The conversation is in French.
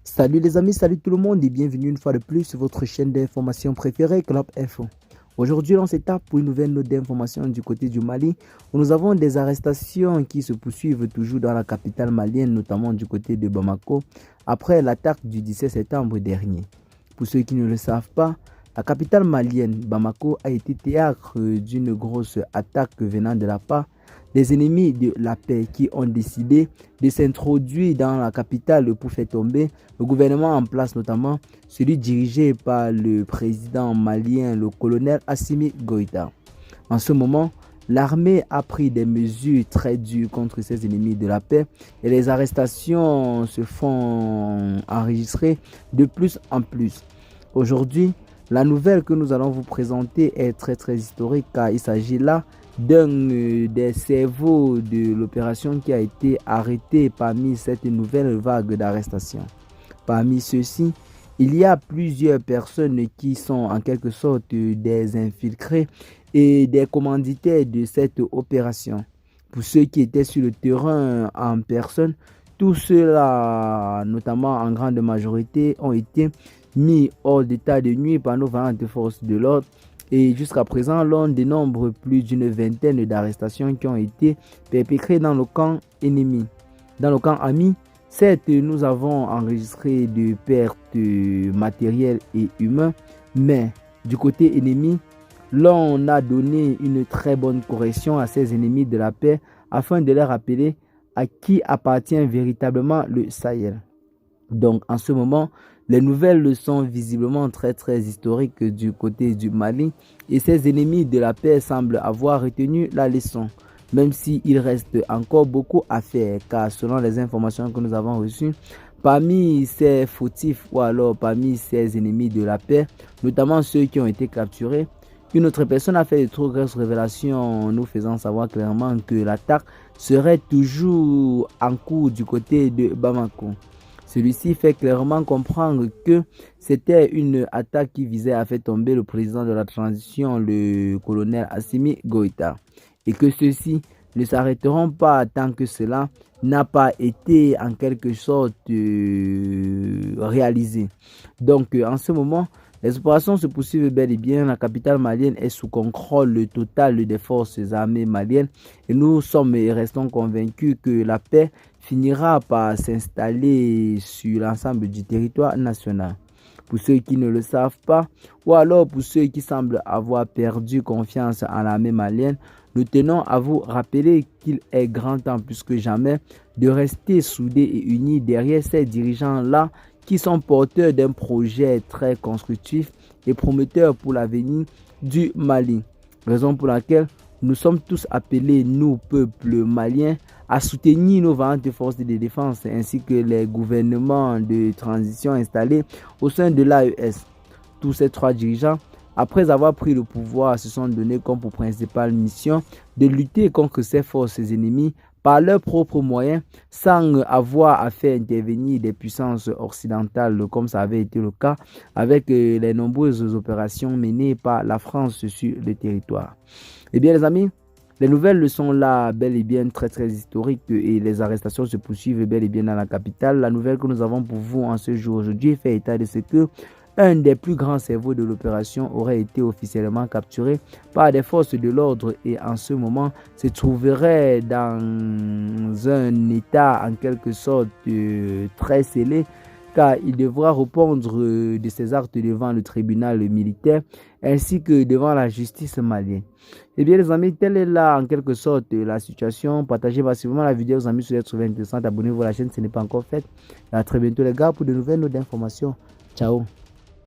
Salut les amis, salut tout le monde et bienvenue une fois de plus sur votre chaîne d'information préférée, Club Info. Aujourd'hui, on s'étape pour une nouvelle note d'information du côté du Mali, où nous avons des arrestations qui se poursuivent toujours dans la capitale malienne, notamment du côté de Bamako, après l'attaque du 17 septembre dernier. Pour ceux qui ne le savent pas, la capitale malienne, Bamako, a été théâtre d'une grosse attaque venant de la part des ennemis de la paix qui ont décidé de s'introduire dans la capitale pour faire tomber le gouvernement en place, notamment celui dirigé par le président malien, le colonel Assimi Goïta. En ce moment, l'armée a pris des mesures très dures contre ses ennemis de la paix et les arrestations se font enregistrer de plus en plus. Aujourd'hui, la nouvelle que nous allons vous présenter est très historique car il s'agit là d'un des cerveaux de l'opération qui a été arrêté parmi cette nouvelle vague d'arrestations. Parmi ceux-ci, il y a plusieurs personnes qui sont en quelque sorte des infiltrés et des commanditaires de cette opération. Pour ceux qui étaient sur le terrain en personne, tous ceux-là, notamment en grande majorité, ont été mis hors d'état de nuit par nos vaillantes forces de l'ordre. Et jusqu'à présent, l'on dénombre plus d'une vingtaine d'arrestations qui ont été perpétrées dans le camp ennemi. Dans le camp ami, certes, nous avons enregistré de pertes matérielles et humaines, mais du côté ennemi, l'on a donné une très bonne correction à ces ennemis de la paix afin de leur rappeler à qui appartient véritablement le Sahel. Donc, en ce moment, les nouvelles sont visiblement très historiques du côté du Mali et ces ennemis de la paix semblent avoir retenu la leçon, même s'il reste encore beaucoup à faire car selon les informations que nous avons reçues, parmi ces fautifs ou alors parmi ces ennemis de la paix, notamment ceux qui ont été capturés, une autre personne a fait de trop grosses révélations nous faisant savoir clairement que l'attaque serait toujours en cours du côté de Bamako. Celui-ci fait clairement comprendre que c'était une attaque qui visait à faire tomber le président de la transition, le colonel Assimi Goïta, et que ceux-ci ne s'arrêteront pas tant que cela n'a pas été en quelque sorte réalisé. Donc en ce moment, les opérations se poursuivent bel et bien. La capitale malienne est sous contrôle total des forces armées maliennes et nous sommes et restons convaincus que la paix finira par s'installer sur l'ensemble du territoire national. Pour ceux qui ne le savent pas, ou alors pour ceux qui semblent avoir perdu confiance en l'armée malienne, nous tenons à vous rappeler qu'il est grand temps plus que jamais de rester soudés et unis derrière ces dirigeants-là qui sont porteurs d'un projet très constructif et prometteur pour l'avenir du Mali. Raison pour laquelle nous sommes tous appelés, nous, peuple malien, à soutenir nos vaillantes forces de défense ainsi que les gouvernements de transition installés au sein de l'AES. Tous ces trois dirigeants, après avoir pris le pouvoir, se sont donnés comme pour principale mission de lutter contre ces forces ennemies par leurs propres moyens, sans avoir à faire intervenir des puissances occidentales, comme ça avait été le cas avec les nombreuses opérations menées par la France sur le territoire. Eh bien les amis, les nouvelles sont là bel et bien très historiques et les arrestations se poursuivent bel et bien dans la capitale. La nouvelle que nous avons pour vous en ce jour aujourd'hui fait état de ce que un des plus grands cerveaux de l'opération aurait été officiellement capturé par des forces de l'ordre et en ce moment se trouverait dans un état en quelque sorte très scellé car il devra répondre de ses actes devant le tribunal militaire ainsi que devant la justice malienne. Eh bien les amis, telle est là en quelque sorte la situation. Partagez massivement la vidéo aux amis si vous êtes trouvé intéressante. Abonnez-vous à la chaîne si ce n'est pas encore fait. Et à très bientôt les gars pour de nouvelles notes d'informations. Ciao.